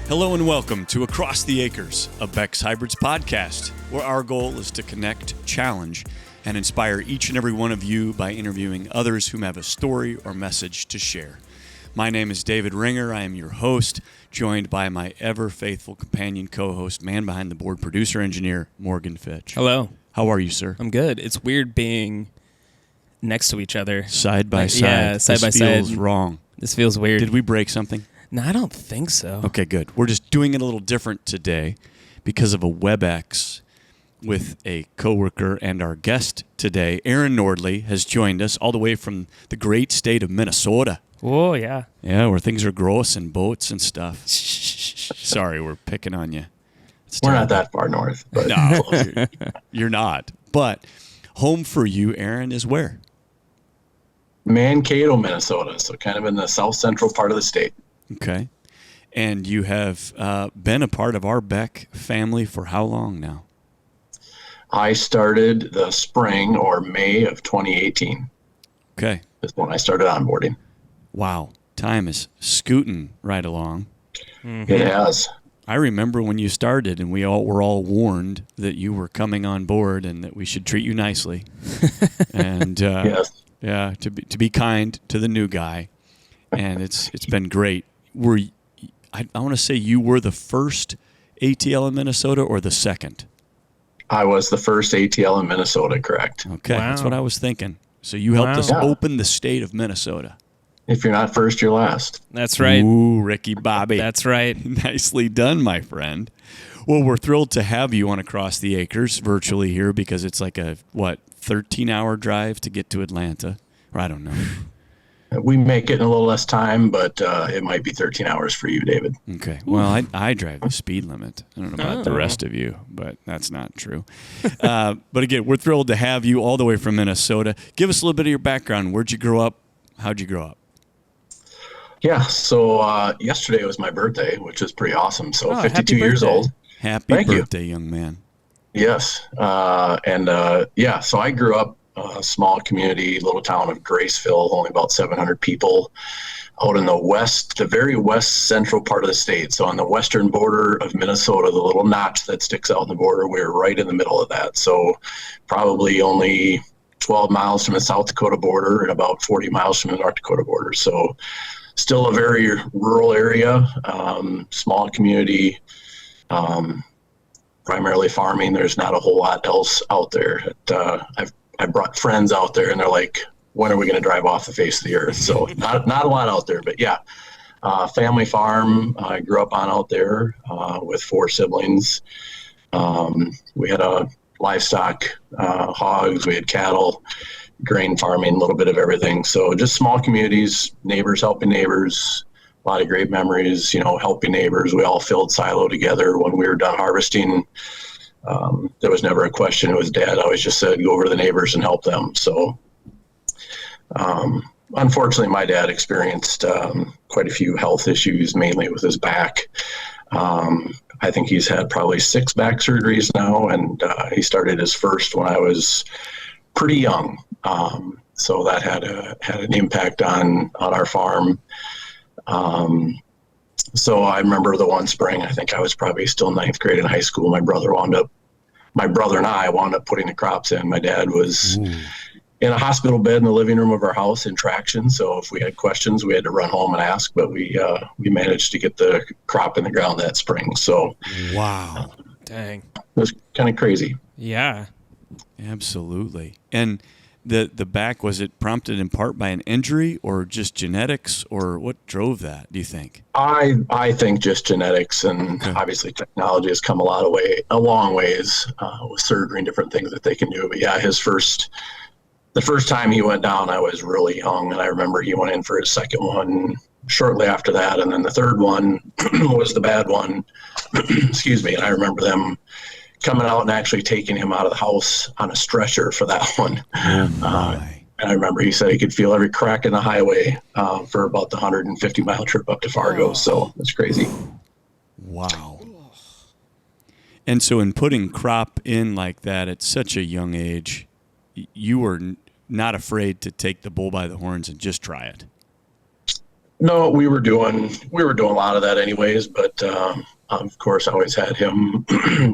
Hello and welcome to Across the Acres, a Beck's Hybrids podcast, where our goal is to connect, challenge, and inspire each and every one of you by interviewing others who have a story or message to share. My name is David Ringer. I am your host, joined by my ever-faithful companion co-host, man behind the board, producer, engineer, Morgan Fitch. Hello. How are you, sir? I'm good. It's weird being next to each other. Side by side. Yeah, side by side. This feels wrong. This feels weird. Did we break something? No, I don't think so. Okay, good. We're just doing it a little different today because of a WebEx with a coworker, and our guest today, Aaron Nordly, has joined us all the way from the great state of Minnesota. Oh, yeah. Yeah, where things are gross and boats and stuff. Sorry, we're picking on you. We're not that far north. But No, you're not. But home for you, Aaron, is where? Mankato, Minnesota, so kind of in the south central part of the state. Okay. And you have been a part of our Beck family for how long now? I started the spring or May of 2018. Okay. That's when I started onboarding. Wow. Time is scooting right along. Mm-hmm. It has. I remember when you started and we all were all warned that you were coming on board and that we should treat you nicely. And yes. Yeah, to be kind to the new guy. And it's been great. I want to say you were the first ATL in Minnesota or the second? I was the first ATL in Minnesota, correct. Okay, Wow. That's what I was thinking. So you helped us open the state of Minnesota. If you're not first, you're last. That's right. Ooh, Ricky Bobby. That's right. Nicely done, my friend. Well, we're thrilled to have you on Across the Acres virtually here because it's like a, 13-hour drive to get to Atlanta? Or I don't know. We make it in a little less time, but it might be 13 hours for you, David. Okay. Well, I drive the speed limit. I don't know about the rest of you, but that's not true. But again, we're thrilled to have you all the way from Minnesota. Give us a little bit of your background. Where'd you grow up? How'd you grow up? Yeah, so yesterday was my birthday, which is pretty awesome. So 52 years old. Happy birthday, young man. Yes. So I grew up a small community, little town of Graceville, only about 700 people, out in the very west central part of the state. So on the western border of Minnesota, the little notch that sticks out in the border, we're right in the middle of that. So probably only 12 miles from the South Dakota border and about 40 miles from the North Dakota border. So still a very rural area, small community, primarily farming. There's not a whole lot else out there. I brought friends out there, and they're like, when are we going to drive off the face of the earth? So not a lot out there, but yeah, family farm. I grew up on out there with 4 siblings. We had a livestock, hogs, we had cattle, grain farming, a little bit of everything. So just small communities, neighbors helping neighbors, a lot of great memories, helping neighbors. We all filled silo together when we were done harvesting. There was never a question. It was Dad always just said, go over to the neighbors and help them. So unfortunately, my dad experienced quite a few health issues, mainly with his back. I think he's had probably 6 back surgeries now, and he started his first when I was pretty young. So that had an impact on our farm. So I remember the one spring, I think I was probably still 9th grade in high school. My brother and I wound up putting the crops in. My dad was in a hospital bed in the living room of our house in traction. So if we had questions, we had to run home and ask, but we managed to get the crop in the ground that spring. So wow. Dang. It was kind of crazy. Yeah. Absolutely. And the back, was it prompted in part by an injury or just genetics, or what drove that, do you think? I think just genetics, and obviously technology has come a long ways with surgery and different things that they can do. But yeah, the first time he went down, I was really young, and I remember he went in for his second one shortly after that, and then the third one was the bad one. Excuse me. And I remember them coming out and actually taking him out of the house on a stretcher for that one. Oh my. And I remember he said he could feel every crack in the highway for about the 150-mile trip up to Fargo. So that's crazy. Wow. And so in putting crop in like that at such a young age, you were not afraid to take the bull by the horns and just try it. No, we were doing a lot of that anyways, but of course I always had him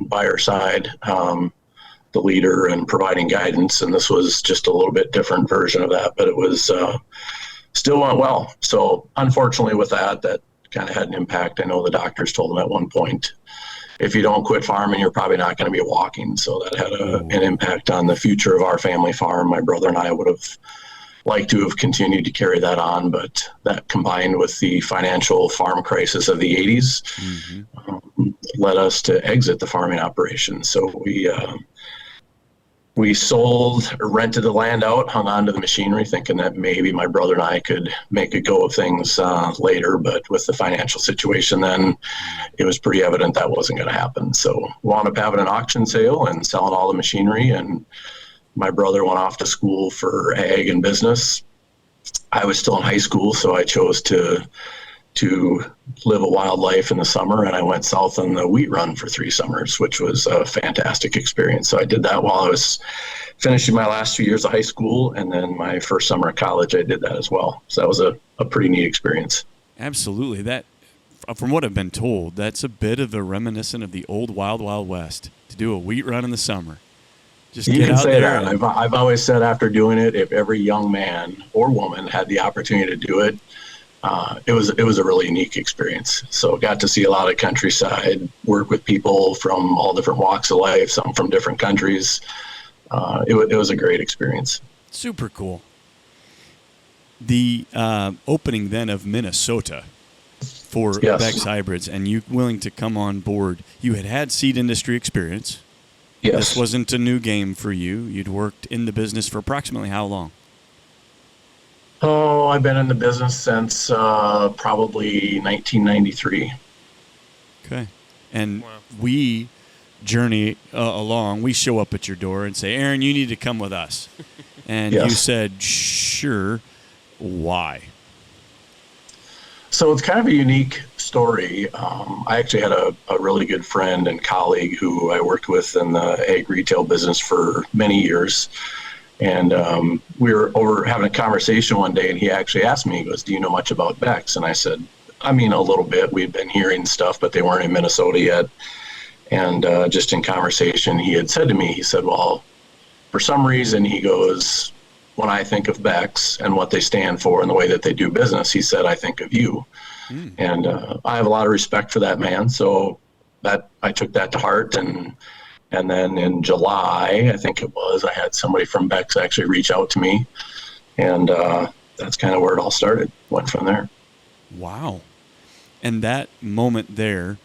by our side, the leader and providing guidance. And this was just a little bit different version of that, but it was still went well. So unfortunately with that kind of had an impact. I know the doctors told him at one point, if you don't quit farming, you're probably not going to be walking. So that had an impact on the future of our family farm. My brother and I would have liked to have continued to carry that on, but that combined with the financial farm crisis of the 80s led us to exit the farming operation. So we sold or rented the land out, hung on to the machinery, thinking that maybe my brother and I could make a go of things later. But with the financial situation then, it was pretty evident that wasn't going to happen. So we wound up having an auction sale and selling all the machinery. And my brother went off to school for ag and business. I was still in high school, so I chose to live a wild life in the summer, and I went south on the wheat run for 3 summers, which was a fantastic experience. So I did that while I was finishing my last 2 years of high school, and then my first summer of college, I did that as well. So that was a pretty neat experience. Absolutely. That, from what I've been told, that's a bit of a reminiscent of the old Wild Wild West, to do a wheat run in the summer. Just you get can out say there. that. I've always said after doing it, if every young man or woman had the opportunity to do it, it was a really unique experience. So got to see a lot of countryside, work with people from all different walks of life, some from different countries. It was a great experience. Super cool. The opening then of Minnesota for Beck's Hybrids, and you willing to come on board. You had seed industry experience. Yes. This wasn't a new game for you. You'd worked in the business for approximately how long? Oh, I've been in the business since probably 1993. Okay. And we journey along. We show up at your door and say, Aaron, you need to come with us. And you said, sure. Why? So it's kind of a unique story. I actually had a really good friend and colleague who I worked with in the ag retail business for many years. And we were over having a conversation one day, and he actually asked me, he goes, do you know much about Beck's? And I said, I mean, a little bit. We'd been hearing stuff, but they weren't in Minnesota yet. And just in conversation, he had said to me, he said, well, for some reason, he goes, when I think of Beck's and what they stand for and the way that they do business, he said, I think of you. And I have a lot of respect for that man. So that I took that to heart. And then in July, I think it was, I had somebody from Beck's actually reach out to me. And that's kind of where it all started. Went from there. Wow. And that moment there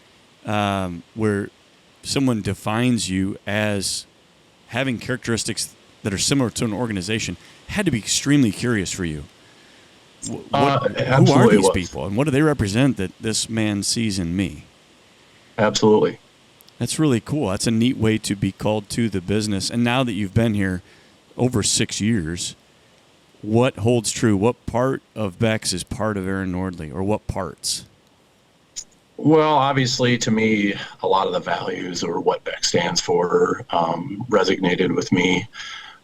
where someone defines you as having characteristics that are similar to an organization had to be extremely curious for you. Who are these people, and what do they represent that this man sees in me? Absolutely. That's really cool. That's a neat way to be called to the business. And now that you've been here over 6 years, what holds true? What part of Beck's is part of Aaron Nordly, or what parts? Well, obviously, to me, a lot of the values or what Beck stands for resonated with me.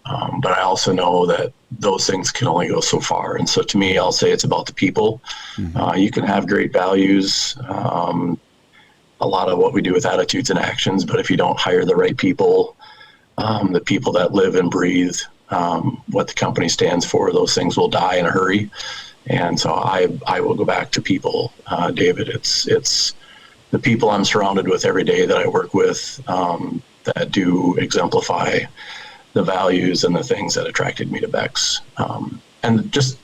But I also know that those things can only go so far. And so to me, I'll say it's about the people. You can have great values, a lot of what we do with attitudes and actions, but if you don't hire the right people, the people that live and breathe what the company stands for, those things will die in a hurry. And so I will go back to people, David. It's the people I'm surrounded with every day that I work with that do exemplify the values and the things that attracted me to Beck's. And just,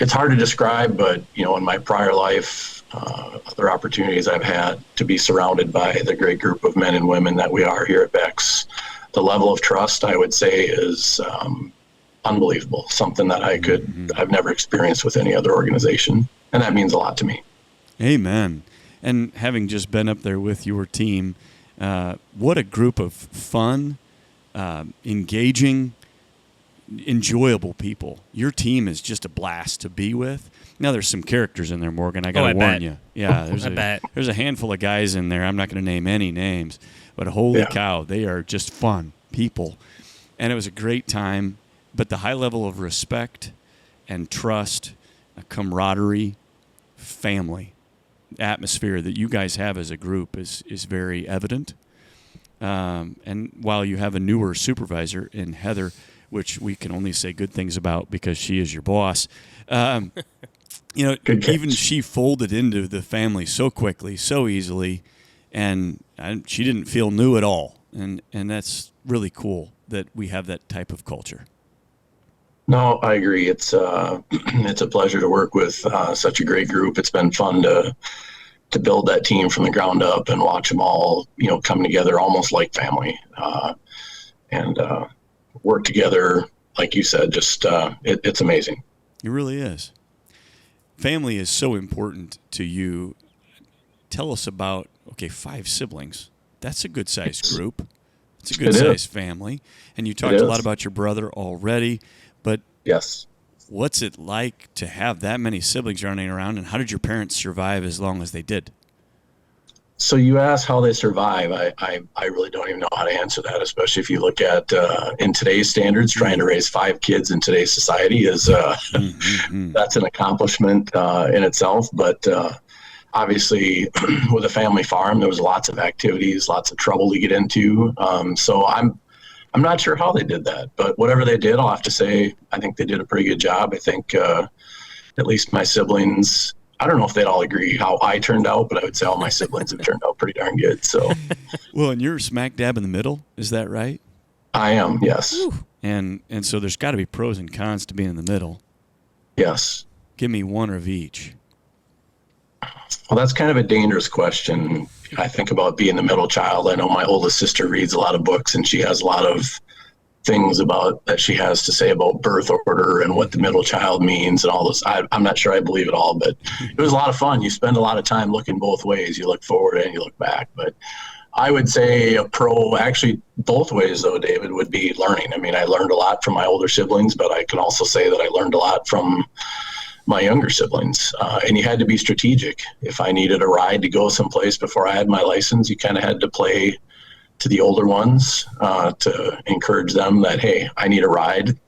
it's hard to describe, but in my prior life, other opportunities I've had to be surrounded by the great group of men and women that we are here at Beck's, the level of trust, I would say, is unbelievable. Something that I've never experienced with any other organization. And that means a lot to me. Amen. And having just been up there with your team, what a group of fun, engaging, enjoyable people. Your team is just a blast to be with. Now there's some characters in there, Morgan. I got to warn you. Yeah, there's a handful of guys in there. I'm not going to name any names, but holy cow, they are just fun people. And it was a great time. But the high level of respect and trust, camaraderie, family atmosphere that you guys have as a group is very evident. And while you have a newer supervisor in Heather, which we can only say good things about because she is your boss, even she folded into the family so quickly, so easily, and she didn't feel new at all. And that's really cool that we have that type of culture. No, I agree. It's it's a pleasure to work with such a great group. It's been fun to build that team from the ground up and watch them all, come together almost like family, and work together. Like you said, just it's amazing. It really is. Family is so important to you. Tell us about 5 siblings. That's a good sized group. It's a good sized family. And you talked a lot about your brother already, but yes. What's it like to have that many siblings running around, and how did your parents survive as long as they did? So you asked how they survive. I really don't even know how to answer that, especially if you look at in today's standards, trying to raise 5 kids in today's society is that's an accomplishment in itself. But obviously, with a family farm, there was lots of activities, lots of trouble to get into. So I'm not sure how they did that, but whatever they did, I'll have to say, I think they did a pretty good job. I think at least my siblings, I don't know if they'd all agree how I turned out, but I would say all my siblings have turned out pretty darn good. So, well, and you're smack dab in the middle, is that right? I am, yes. Whew. And so there's got to be pros and cons to being in the middle. Yes. Give me one of each. Well, that's kind of a dangerous question. I think about being the middle child. I know my oldest sister reads a lot of books, and she has a lot of things that she has to say about birth order and what the middle child means and all this. I'm not sure I believe it all, but it was a lot of fun. You spend a lot of time looking both ways. You look forward and you look back. But I would say a pro, actually both ways though, David, would be learning. I mean, I learned a lot from my older siblings, but I can also say that I learned a lot from my younger siblings, and you had to be strategic. If I needed a ride to go someplace before I had my license, you kind of had to play to the older ones to encourage them that, hey, I need a ride.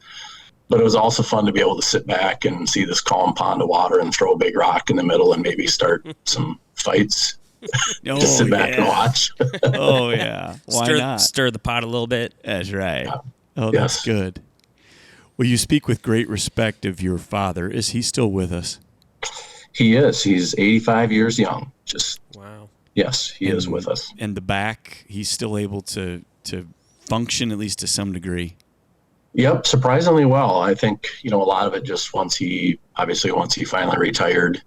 But it was also fun to be able to sit back and see this calm pond of water and throw a big rock in the middle and maybe start some fights. Just sit back and watch. Oh, yeah. Why not? Stir the pot a little bit. That's right. Oh, that's yes. good. Well, you speak with great respect of your father. Is he still with us? He is. He's 85 years young. Wow. Yes, he is with us. And the back, he's still able to function at least to some degree. Yep, surprisingly well. I think, a lot of it just once he finally retired,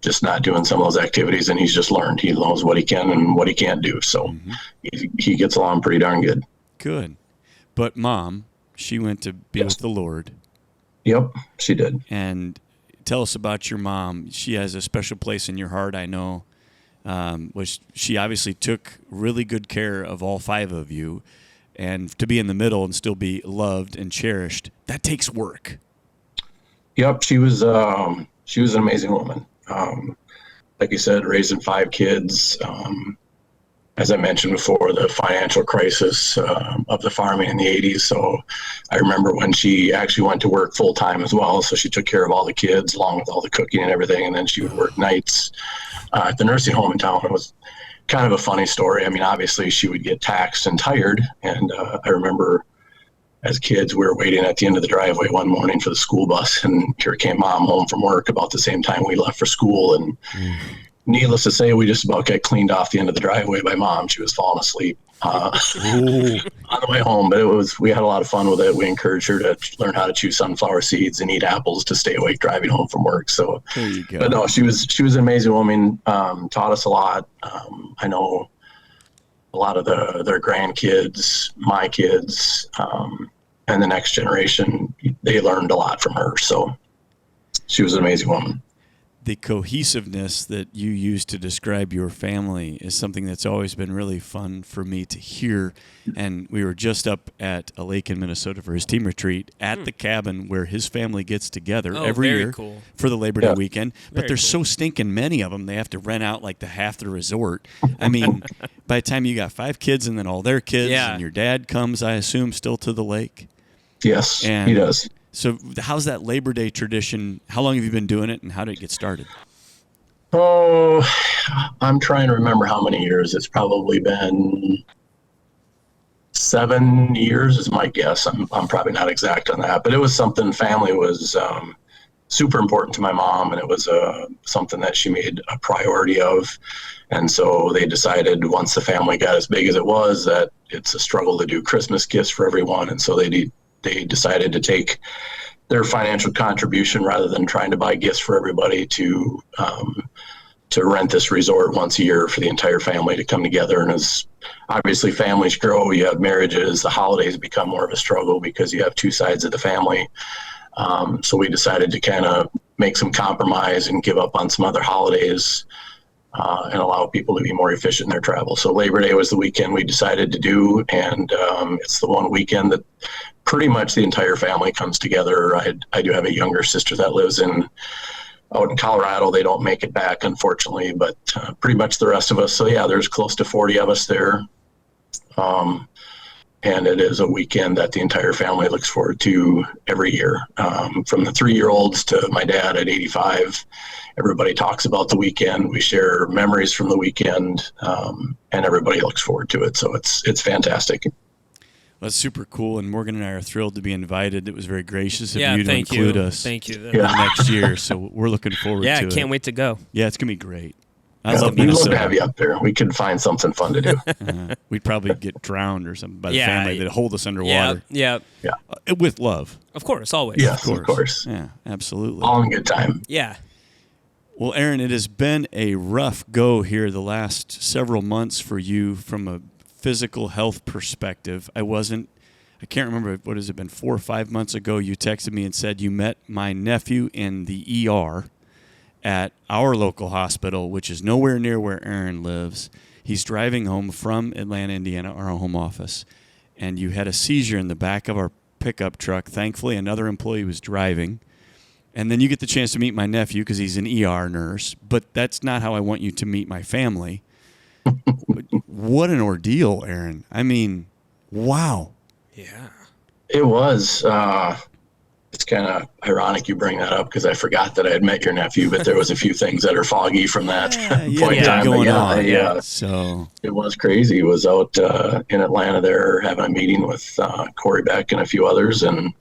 just not doing some of those activities, and he's just learned. He knows what he can and what he can't do. So he gets along pretty darn good. Good. But Mom, she went to be with the Lord. Yep, she did. And tell us about your mom. She has a special place in your heart, I know. She obviously took really good care of all 5 of you. And to be in the middle and still be loved and cherished, that takes work. Yep, she was an amazing woman. Like you said, raising 5 kids. As I mentioned before, the financial crisis of the farming in the 80s. So I remember when she actually went to work full time as well. So she took care of all the kids along with all the cooking and everything. And then she would work nights at the nursing home in town. It was kind of a funny story. I mean, obviously she would get taxed and tired. And I remember as kids, we were waiting at the end of the driveway one morning for the school bus. And here came Mom home from work about the same time we left for school. And needless to say, we just about got cleaned off the end of the driveway by Mom. She was falling asleep on the way home, but we had a lot of fun with it. We encouraged her to learn how to chew sunflower seeds and eat apples to stay awake driving home from work. So, there you go. But no, she was an amazing woman. Taught us a lot. I know a lot of their grandkids, my kids, and the next generation, they learned a lot from her. So she was an amazing woman. The cohesiveness that you use to describe your family is something that's always been really fun for me to hear. And we were just up at a lake in Minnesota for his team retreat at the cabin where his family gets together every year for the Labor Day weekend. But there's so stinking many of them, they have to rent out like the half the resort. I mean, by the time you got 5 kids and then all their kids and your dad comes, I assume, still to the lake. Yes, and he does. So how's that Labor Day tradition? How long have you been doing it, and how did it get started? Oh, I'm trying to remember how many years. It's probably been 7 years is my guess. I'm probably not exact on that, but it was something family was super important to my mom, and it was something that she made a priority of. And so they decided once the family got as big as it was that it's a struggle to do Christmas gifts for everyone. And so they decided to take their financial contribution rather than trying to buy gifts for everybody to rent this resort once a year for the entire family to come together. And as obviously families grow, you have marriages, the holidays become more of a struggle because you have two sides of the family. So we decided to kind of make some compromise and give up on some other holidays and allow people to be more efficient in their travel. So Labor Day was the weekend we decided to do, and it's the one weekend that pretty much the entire family comes together. I do have a younger sister that lives out in Colorado. They don't make it back, unfortunately, but pretty much the rest of us. So yeah, there's close to 40 of us there. And it is a weekend that the entire family looks forward to every year. From the 3-year-olds to my dad at 85, everybody talks about the weekend. We share memories from the weekend, and everybody looks forward to it. So it's fantastic. Well, that's super cool, and Morgan and I are thrilled to be invited. It was very gracious of Yeah, you to thank include you. us Thank you. next year, so we're looking forward to it. Yeah, can't wait to go. Yeah, it's going to be great. I Yeah, love we'd love Minnesota. to have you up there. We could find something fun to do. We'd probably get drowned or something by the Yeah, family that hold us underwater. Yeah, With love. of course, always. Yes, of course. Yeah, absolutely. All in good time. Yeah. Well, Aaron, it has been a rough go here the last several months for you from a physical health perspective. I can't remember, what has it been, 4 or 5 months ago, you texted me and said you met my nephew in the ER at our local hospital, which is nowhere near where Aaron lives. He's driving home from Atlanta, Indiana, our home office, and you had a seizure in the back of our pickup truck. Thankfully, another employee was driving. And then you get the chance to meet my nephew because he's an ER nurse, but that's not how I want you to meet my family. What an ordeal, Aaron. I mean, wow. Yeah. It was. It's kind of ironic you bring that up because I forgot that I had met your nephew, but there was a few things that are foggy from that point in time. Going but yeah, on. So it was crazy. It was out in Atlanta there having a meeting with Corey Beck and a few others, and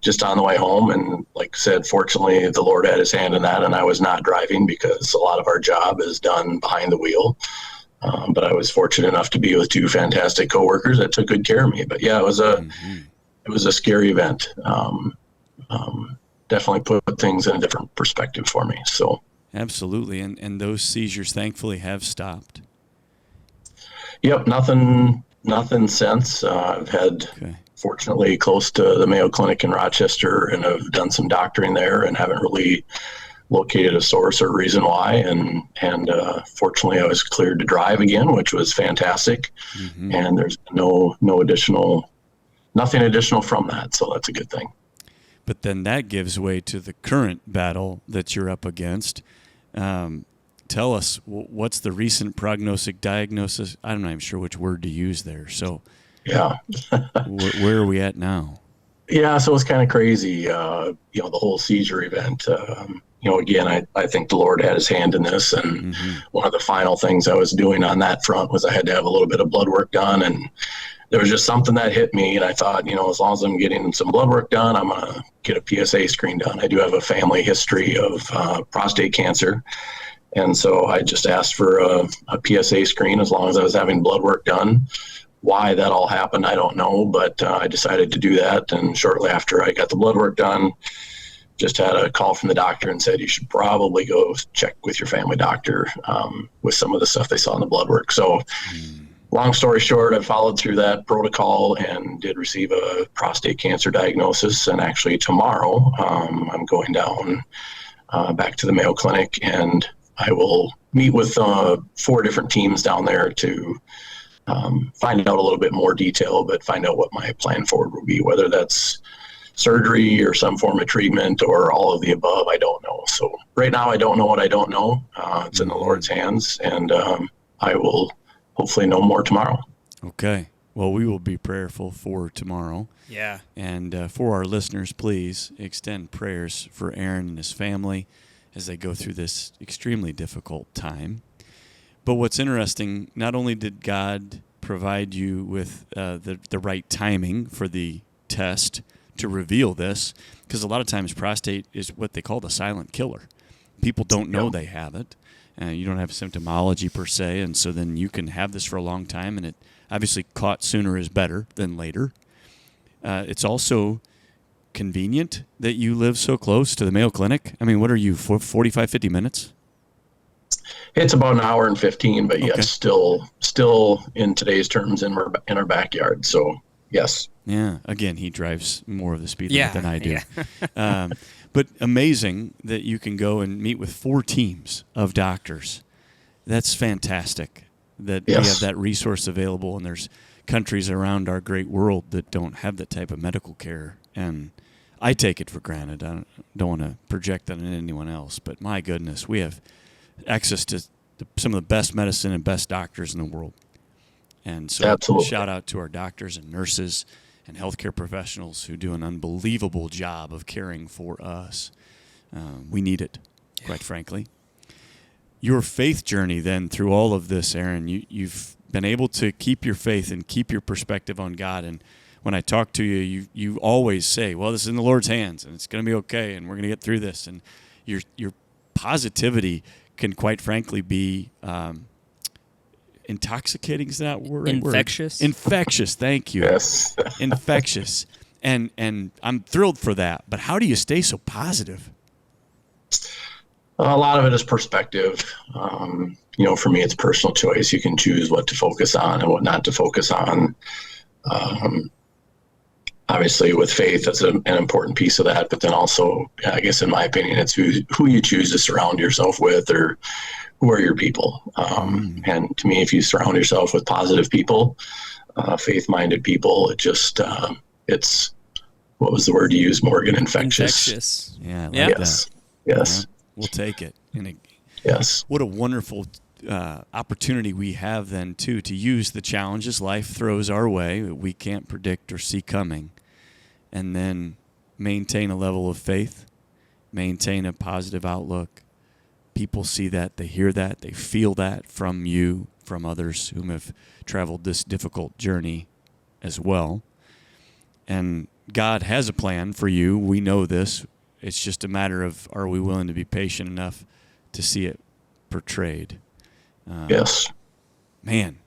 just on the way home. And like I said, fortunately, the Lord had his hand in that, and I was not driving because a lot of our job is done behind the wheel. But I was fortunate enough to be with two fantastic coworkers that took good care of me. But yeah, it was a scary event. Definitely put things in a different perspective for me. So absolutely, and those seizures thankfully have stopped. Yep, nothing since. I've had fortunately close to the Mayo Clinic in Rochester, and I've done some doctoring there, and haven't really located a source or reason why. And fortunately, I was cleared to drive again, which was fantastic. Mm-hmm. And there's nothing additional from that, so that's a good thing. But then that gives way to the current battle that you're up against. Tell us, what's the recent prognostic diagnosis? I'm not even sure which word to use there. So, yeah, where are we at now? Yeah, so it's kind of crazy. The whole seizure event. Again, I think the Lord had his hand in this. And one of the final things I was doing on that front was I had to have a little bit of blood work done. And there was just something that hit me. And I thought, as long as I'm getting some blood work done, I'm going to get a PSA screen done. I do have a family history of prostate cancer. And so I just asked for a PSA screen as long as I was having blood work done. Why that all happened, I don't know, but I decided to do that. And shortly after I got the blood work done, just had a call from the doctor and said, you should probably go check with your family doctor with some of the stuff they saw in the blood work. So long story short, I followed through that protocol and did receive a prostate cancer diagnosis. And actually tomorrow, I'm going down back to the Mayo Clinic, and I will meet with 4 different teams down there to find out a little bit more detail, but find out what my plan forward will be, whether that's surgery or some form of treatment or all of the above. I don't know. So right now I don't know what I don't know. It's in the Lord's hands, and I will hopefully know more tomorrow. Okay. Well, we will be prayerful for tomorrow. Yeah. And for our listeners, please extend prayers for Aaron and his family as they go through this extremely difficult time. But what's interesting, not only did God provide you with the right timing for the test to reveal this, because a lot of times prostate is what they call the silent killer. People don't know they have it. You don't have symptomology per se, and so then you can have this for a long time, and it obviously caught sooner is better than later. It's also convenient that you live so close to the Mayo Clinic. I mean, what are you, 45, 50 minutes? It's about an hour and 15, but yes, still in today's terms in our backyard. So yes. Yeah. Again, he drives more of the speed limit than I do. Yeah. But amazing that you can go and meet with 4 teams of doctors. That's fantastic that we have that resource available, and there's countries around our great world that don't have that type of medical care. And I take it for granted. I don't want to project that on anyone else, but my goodness, we have access to some of the best medicine and best doctors in the world. And so Absolutely. Shout out to our doctors and nurses and healthcare professionals who do an unbelievable job of caring for us. We need it, quite frankly. Your faith journey then through all of this, Aaron, you've been able to keep your faith and keep your perspective on God. And when I talk to you, you always say, well, this is in the Lord's hands and it's going to be okay and we're going to get through this. And your positivity can quite frankly be intoxicating, is that word? Infectious. Infectious, thank you. Yes. Infectious. And I'm thrilled for that. But how do you stay so positive? A lot of it is perspective. For me, it's personal choice. You can choose what to focus on and what not to focus on. Obviously, with faith, that's an important piece of that. But then also, I guess, in my opinion, it's who you choose to surround yourself with, or who are your people. And to me, if you surround yourself with positive people, faith-minded people, it's what was the word you used, Morgan? Infectious. Yeah, I like that. Yes. Yeah, we'll take it. Yes. What a wonderful opportunity we have then, too, to use the challenges life throws our way that we can't predict or see coming, and then maintain a level of faith, maintain a positive outlook. People see that, they hear that, they feel that from you, from others whom have traveled this difficult journey as well. And God has a plan for you. We know this. It's just a matter of, are we willing to be patient enough to see it portrayed? Yes. Man,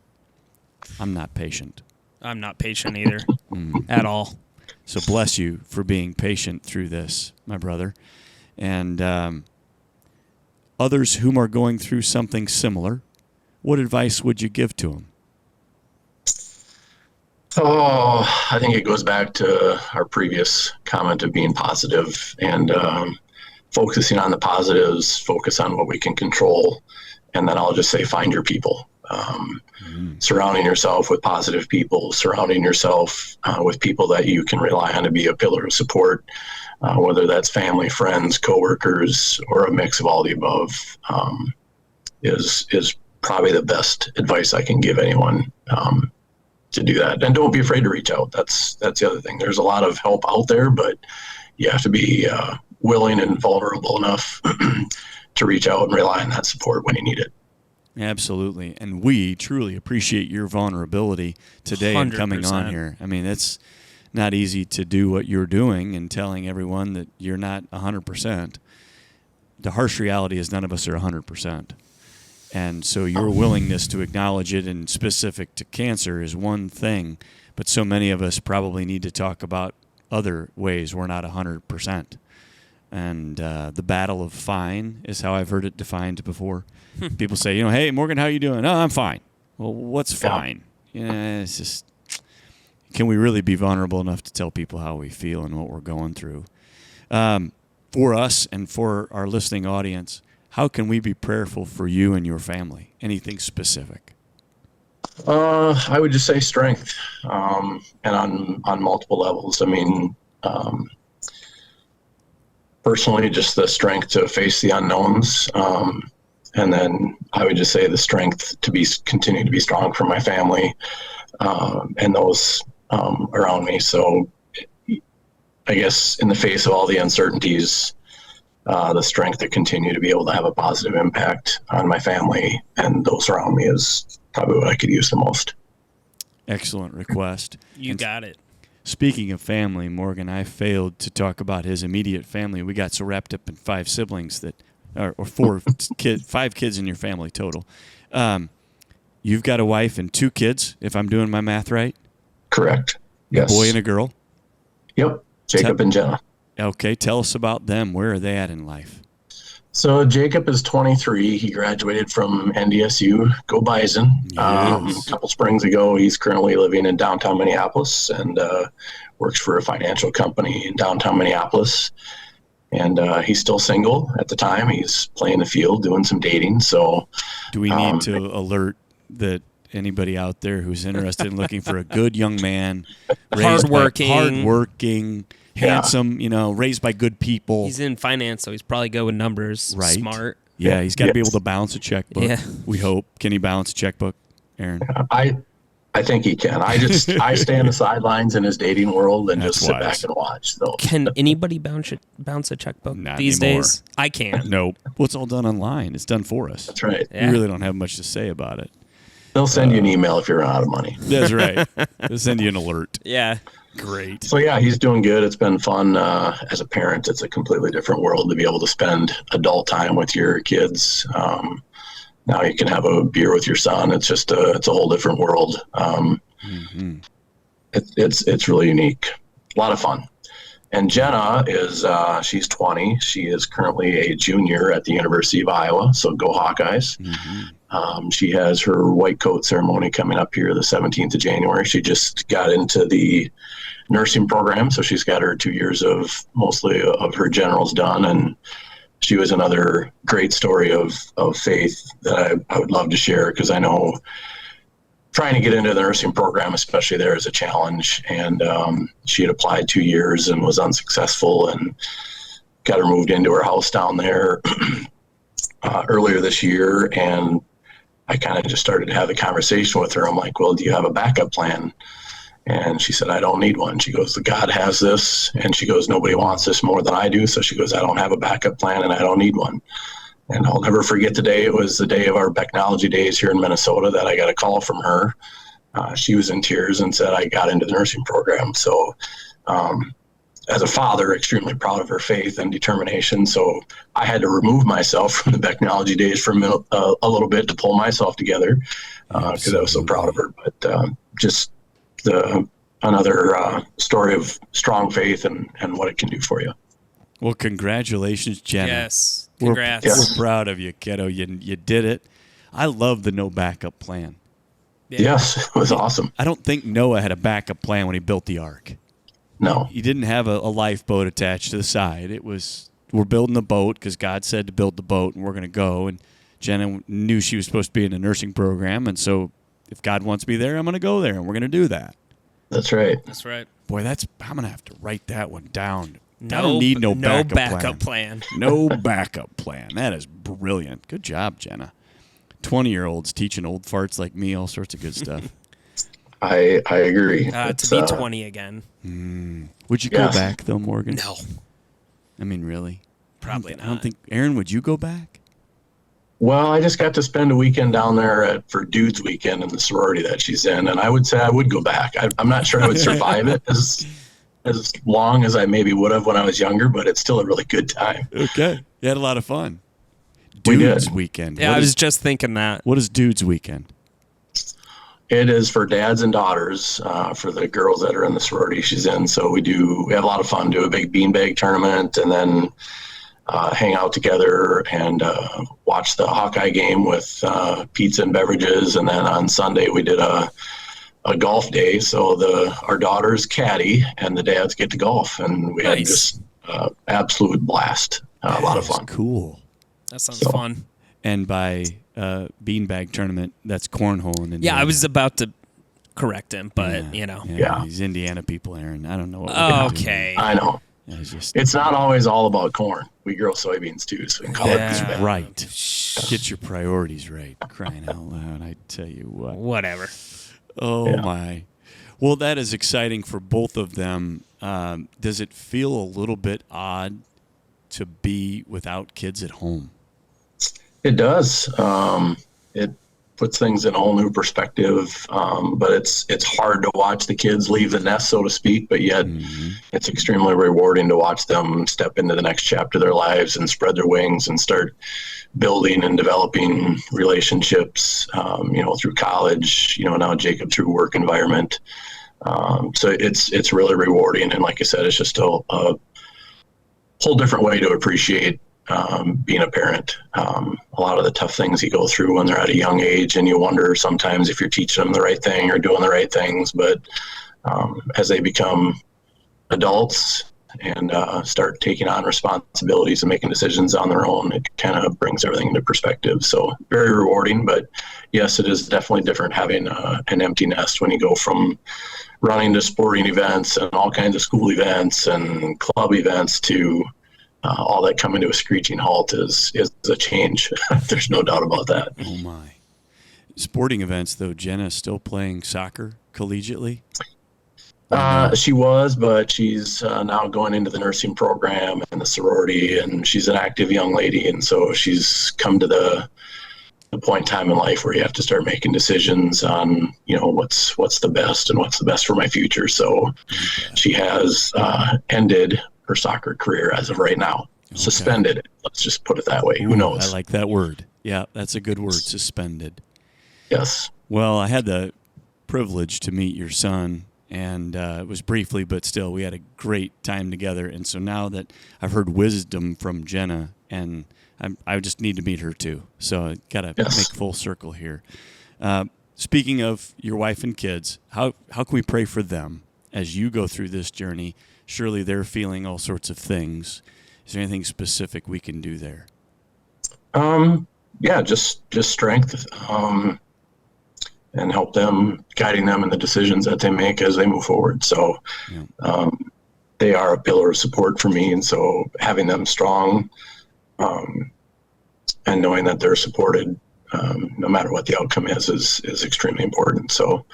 I'm not patient. I'm not patient either at all. So bless you for being patient through this, my brother. And others whom are going through something similar, what advice would you give to them? Oh, I think it goes back to our previous comment of being positive and focusing on the positives, focus on what we can control. And then I'll just say, find your people. Surrounding yourself with positive people, surrounding yourself with people that you can rely on to be a pillar of support, whether that's family, friends, coworkers, or a mix of all the above, is probably the best advice I can give anyone to do that. And don't be afraid to reach out. That's the other thing. There's a lot of help out there, but you have to be willing and vulnerable enough to reach out and rely on that support when you need it. Absolutely. And we truly appreciate your vulnerability today and coming on here. I mean, it's not easy to do what you're doing and telling everyone that you're not 100%. The harsh reality is none of us are 100%. And so your willingness to acknowledge it, and specific to cancer, is one thing, but so many of us probably need to talk about other ways we're not 100%. And the battle of fine is how I've heard it defined before. People say, hey, Morgan, how you doing? Oh, I'm fine. Well, what's fine? It's just, can we really be vulnerable enough to tell people how we feel and what we're going through? For us and for our listening audience, how can we be prayerful for you and your family? Anything specific? I would just say strength, and on multiple levels. I mean, personally, just the strength to face the unknowns. And then I would just say the strength to continue to be strong for my family, and those around me. So I guess in the face of all the uncertainties, the strength to continue to be able to have a positive impact on my family and those around me is probably what I could use the most. Excellent request. You got it. Speaking of family, Morgan, I failed to talk about his immediate family. We got so wrapped up in 5 siblings or 5 kids in your family total. You've got a wife and 2 kids, if I'm doing my math right? Correct. Yes. A boy and a girl? Yep. Jacob and Jenna. Okay. Tell us about them. Where are they at in life? So Jacob is 23. He graduated from NDSU. Go Bison. Yes. A couple springs ago, he's currently living in downtown Minneapolis and works for a financial company in downtown Minneapolis. And he's still single at the time. He's playing the field, doing some dating. So, do we need to alert that anybody out there who's interested in looking for a good young man, hardworking, handsome, raised by good people? He's in finance, so he's probably good with numbers. Right. Smart. Yeah, he's got to be able to balance a checkbook. Yeah. We hope. Can he balance a checkbook, Aaron? I think he can. I stay on the sidelines in his dating world and just sit back and watch. So can anybody bounce a checkbook Not these anymore. days? I can't. Nope. Well, it's all done online. It's done for us. That's right. Yeah. We really don't have much to say about it. They'll send you an email if you run out of money. That's right. They'll send you an alert. Yeah. Great. So yeah, he's doing good. It's been fun as a parent. It's a completely different world to be able to spend adult time with your kids. Now you can have a beer with your son. It's just it's a whole different world. It's really unique. A lot of fun. And Jenna is she's 20. She is currently a junior at the University of Iowa. So go Hawkeyes. She has her white coat ceremony coming up here the 17th of January. She just got into the nursing program, so she's got her 2 years of mostly of her generals done, and she was another great story of faith that I would love to share, because I know trying to get into the nursing program, especially there, is a challenge. And she had applied 2 years and was unsuccessful, and got her moved into her house down there earlier this year. And I kind of just started to have a conversation with her. I'm like, well, do you have a backup plan? And she said, I don't need one. She goes, God has this. And she goes, nobody wants this more than I do. So she goes, I don't have a backup plan and I don't need one. And I'll never forget the day. It was the day of our Becknology days here in Minnesota that I got a call from her. She was in tears and said, I got into the nursing program. So as a father, extremely proud of her faith and determination. So I had to remove myself from the Becknology days for a little bit to pull myself together, because I was so proud of her. But just another story of strong faith and what it can do for you. Well, congratulations, Jenna. Yes. Congrats. We're proud of you, kiddo. You did it. I love the no backup plan. Yeah. Yes, it was awesome. I don't think Noah had a backup plan when he built the ark. No. He didn't have a lifeboat attached to the side. It was, we're building the boat because God said to build the boat, and we're going to go. And Jenna knew she was supposed to be in a nursing program, and so if God wants me there, I'm going to go there, and we're going to do that. That's right. That's right. Boy, I'm going to have to write that one down. I don't need no backup plan. No backup plan. That is brilliant. Good job, Jenna. 20-year-olds teaching old farts like me all sorts of good stuff. I agree. To be 20 again. Would you go back, though, Morgan? No. I mean, really? Probably not. I don't think. Aaron, would you go back? Well, I just got to spend a weekend down there for Dudes Weekend in the sorority that she's in, and I would say I would go back. I'm not sure I would survive it as long as I maybe would have when I was younger, but it's still a really good time. Okay. You had a lot of fun. We Dudes did. Weekend. Yeah, I was just thinking that. What is Dudes Weekend? It is for dads and daughters, for the girls that are in the sorority she's in. So we have a lot of fun, do a big beanbag tournament, and then hang out together and watch the Hawkeye game with pizza and beverages. And then on Sunday we did a golf day. So our daughters caddy and the dads get to golf, and we had just absolute blast. A lot of fun. Cool. That sounds fun. And by beanbag tournament, that's cornhole in Indiana. Yeah, I was about to correct him, but Yeah. These Indiana people, Aaron. I don't know what we're gonna do. Okay. I know. Yeah, It's not always all about corn. We grow soybeans too, so we can call it That's beanbag. right. Get your priorities right. Crying out loud, I tell you what. Whatever. Oh, Yeah. my. Well, that is exciting for both of them. Does it feel a little bit odd to be without kids at home? It does. It puts things in a whole new perspective. But it's hard to watch the kids leave the nest, so to speak. But yet, it's extremely rewarding to watch them step into the next chapter of their lives and spread their wings and start building and developing relationships. Through college. Now Jacob through work environment. So it's really rewarding. And like I said, it's just a whole different way to appreciate being a parent. A lot of the tough things you go through when they're at a young age, and you wonder sometimes if you're teaching them the right thing or doing the right things. But as they become adults and start taking on responsibilities and making decisions on their own, it kind of brings everything into perspective. So very rewarding. But yes, it is definitely different having an empty nest when you go from running to sporting events and all kinds of school events and club events to all that coming to a screeching halt is a change. There's no doubt about that. Oh, my. Sporting events, though, Jenna's still playing soccer collegiately? She was, but she's now going into the nursing program and the sorority, and she's an active young lady. And so she's come to the point in time in life where you have to start making decisions on, what's the best and what's the best for my future. So she has ended her soccer career as of right now. Okay. Suspended. Let's just put it that way. Who knows? I like that word. Yeah, that's a good word, suspended. Yes. Well, I had the privilege to meet your son, and it was briefly, but still, we had a great time together. And so now that I've heard wisdom from Jenna, and I just need to meet her too. So I got to make full circle here. Speaking of your wife and kids, how can we pray for them as you go through this journey? Surely they're feeling all sorts of things. Is there anything specific we can do there? Yeah, just strength, and help them, guiding them in the decisions that they make as they move forward. So, they are a pillar of support for me. And so having them strong, and knowing that they're supported, no matter what the outcome is extremely important. So,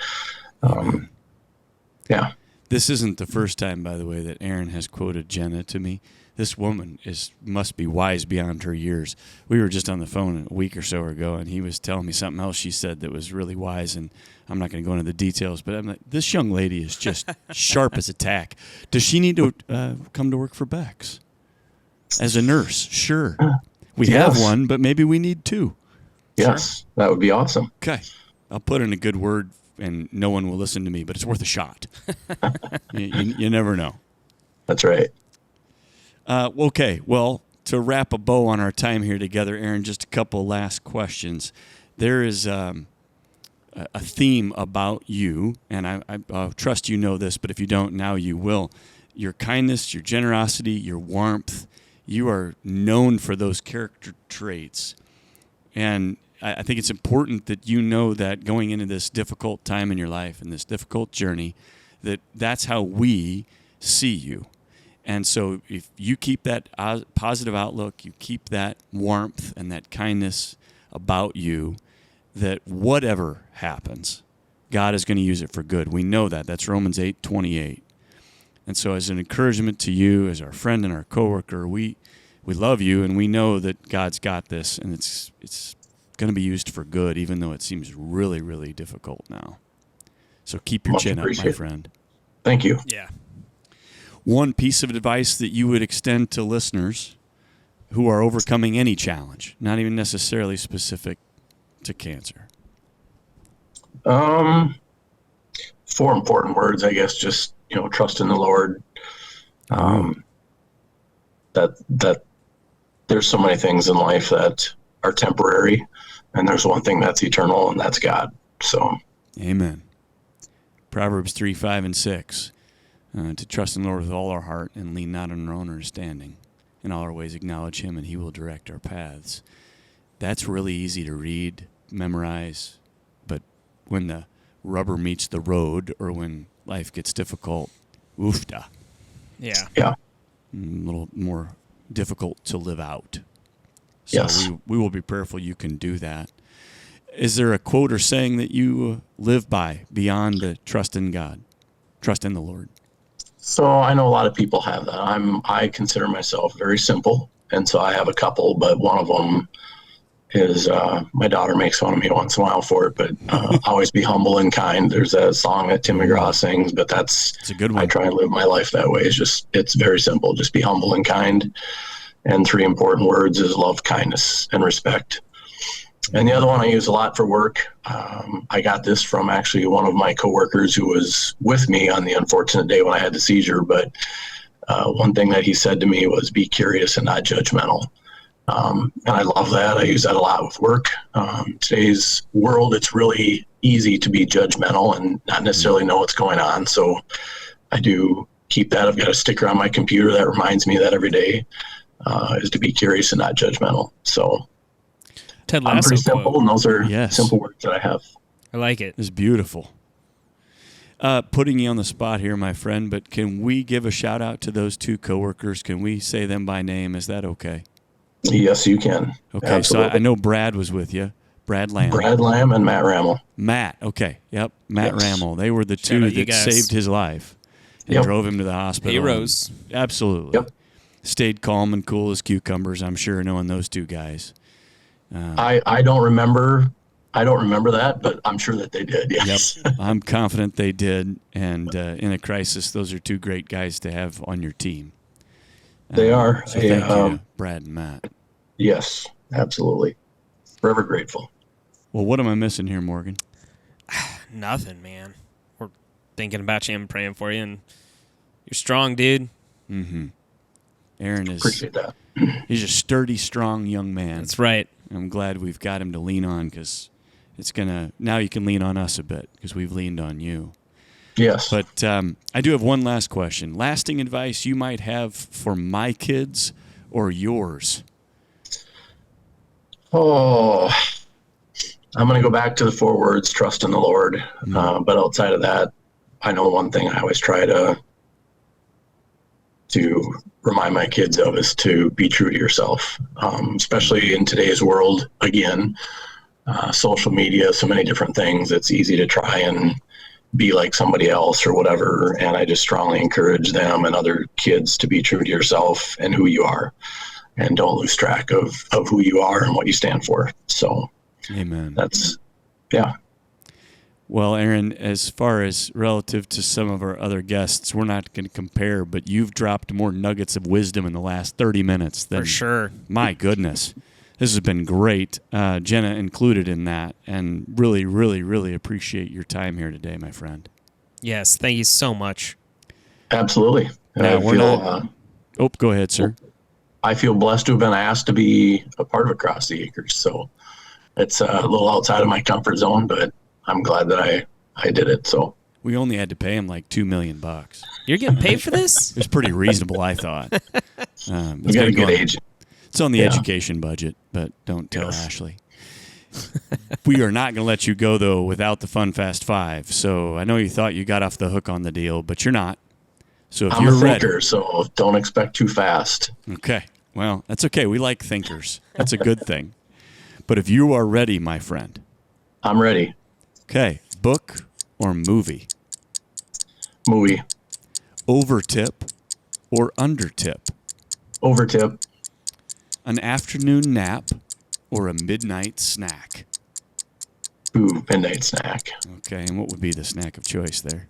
yeah. This isn't the first time, by the way, that Aaron has quoted Jenna to me. This woman must be wise beyond her years. We were just on the phone a week or so ago, and he was telling me something else she said that was really wise, and I'm not going to go into the details, but I'm like, this young lady is just sharp as a tack. Does she need to come to work for Beck's? As a nurse, sure. We have one, but maybe we need two. Yes, sure. That would be awesome. Okay. I'll put in a good word, and no one will listen to me, but it's worth a shot. You never know. That's right. Okay, well, to wrap a bow on our time here together, Aaron, just a couple last questions. There is a theme about you, and I trust you know this, but if you don't, now you will. Your kindness, your generosity, your warmth, you are known for those character traits. And I think it's important that you know that going into this difficult time in your life and this difficult journey, that's how we see you. And so if you keep that positive outlook, you keep that warmth and that kindness about you, that whatever happens, God is going to use it for good. We know that. That's Romans 8:28. And so as an encouragement to you, as our friend and our coworker, we love you, and we know that God's got this, and it's going to be used for good, even though it seems really, really difficult now. So keep your chin up, my friend. Thank you. Yeah. One piece of advice that you would extend to listeners who are overcoming any challenge, not even necessarily specific to cancer? 4 important words, I guess. Just, trust in the Lord. That there's so many things in life that are temporary, and there's one thing that's eternal, and that's God. So, amen. Proverbs 3, 5, and 6. To trust in the Lord with all our heart and lean not on our own understanding. In all our ways acknowledge Him, and He will direct our paths. That's really easy to read, memorize, but when the rubber meets the road or when life gets difficult, oofda. Yeah. Yeah. A little more difficult to live out. So yes. we will be prayerful you can do that. Is there a quote or saying that you live by beyond the trust in God, trust in the Lord? So I know a lot of people have that. I consider myself very simple, and so I have a couple, but one of them is my daughter makes fun of me once in a while for it, but always be humble and kind. There's a song that Tim McGraw sings, but it's a good one. I try and live my life that way. It's very simple. Just be humble and kind. And 3 important words is love, kindness, and respect. And the other one I use a lot for work. I got this from actually one of my coworkers who was with me on the unfortunate day when I had the seizure. But one thing that he said to me was, be curious and not judgmental. And I love that. I use that a lot with work. Today's world, it's really easy to be judgmental and not necessarily know what's going on. So I do keep that. I've got a sticker on my computer that reminds me that every day is to be curious and not judgmental. So Ted I'm Lasso pretty simple, quote. and those are simple words that I have. I like it. It's beautiful. Putting you on the spot here, my friend, but can we give a shout out to those 2 coworkers? Can we say them by name? Is that okay? Yes, you can. Okay, Absolutely. so I know Brad was with you. Brad Lamb. Brad Lamb and Matt Rammel. Matt, okay. Yep, Matt Yes. Rammel. They were the Shout 2 out you that guys. saved his life and Yep. drove him to the hospital. Heroes. Absolutely. Yep. Stayed calm and cool as cucumbers, I'm sure, knowing those 2 guys. I don't remember that, but I'm sure that they did. Yes. Yep, I'm confident they did. And in a crisis, those are 2 great guys to have on your team. They are. So thank you to Brad and Matt. Yes, absolutely. Forever grateful. Well, what am I missing here, Morgan? Nothing, man. We're thinking about you and praying for you, and you're strong, dude. Mm-hmm. Aaron is Appreciate that. he's a sturdy, strong young man. That's right. I'm glad we've got him to lean on because now you can lean on us a bit because we've leaned on you. Yes. But I do have one last question. Lasting advice you might have for my kids or yours? Oh, I'm going to go back to the 4 words, trust in the Lord. But outside of that, I know one thing I always try to remind my kids of is to be true to yourself, especially in today's world. Again, social media, so many different things. It's easy to try and be like somebody else or whatever. And I just strongly encourage them and other kids to be true to yourself and who you are. And don't lose track of who you are and what you stand for. So, Amen. Yeah. Well, Aaron, as far as relative to some of our other guests, we're not going to compare, but you've dropped more nuggets of wisdom in the last 30 minutes than For sure. My goodness. This has been great, Jenna included in that, and really, really, really appreciate your time here today, my friend. Yes, thank you so much. Absolutely. And Now, I we're feel, not... go ahead, sir. I feel blessed to have been asked to be a part of Across the Acres. So it's a little outside of my comfort zone, but I'm glad that I did it. So We only had to pay him like $2 million. You're getting paid for this? It was pretty reasonable, I thought. you got a good agent. It's on the education budget, but don't tell Ashley. We are not going to let you go, though, without the Fun Fast 5. So I know you thought you got off the hook on the deal, but you're not. So if I'm you're a thinker, ready, so don't expect too fast. Okay. Well, that's okay. We like thinkers. That's a good thing. But if you are ready, my friend. I'm ready. Okay. Book or movie? Movie. Overtip or undertip? Overtip. An afternoon nap or a midnight snack? Ooh, midnight snack. Okay. And what would be the snack of choice there?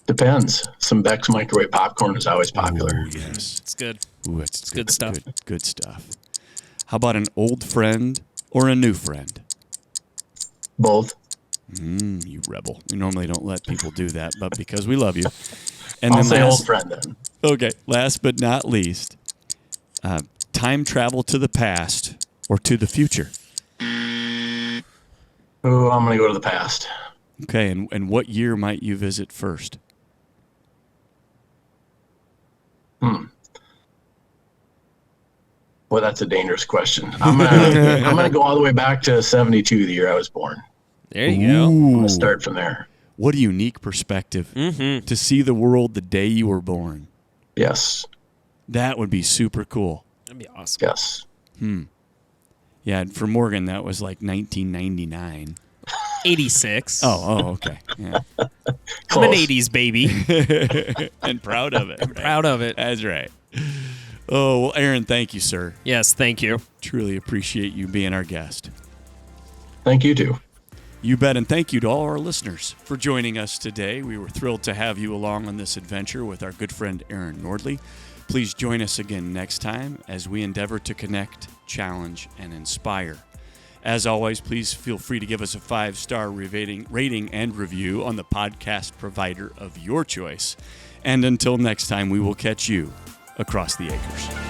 Depends. Some Beck's microwave popcorn is always popular. Oh, yes. It's good. Ooh, that's good stuff. Good stuff. How about an old friend or a new friend? Both. You rebel. We normally don't let people do that, but because we love you. And I'll then say old friend then. Okay, last but not least, time travel to the past or to the future? Oh, I'm going to go to the past. Okay, and what year might you visit first? Boy, that's a dangerous question. I'm gonna go all the way back to 72, the year I was born. There you go. I'm Ooh, gonna start from there. what a unique perspective to see the world the day you were born. Yes. That would be super cool. That'd be awesome. Yes. Yeah, for Morgan, that was like 1999. 86. Oh, okay. Yeah. I'm an Close. 80s baby. And proud of it. Right? Proud of it. That's right. Oh, well, Aaron, thank you, sir. Yes, thank you. Truly appreciate you being our guest. Thank you too. You bet, and thank you to all our listeners for joining us today. We were thrilled to have you along on this adventure with our good friend Aaron Nordly. Please join us again next time as we endeavor to connect, challenge, and inspire. As always, please feel free to give us a 5-star rating and review on the podcast provider of your choice. And until next time, we will catch you across the acres.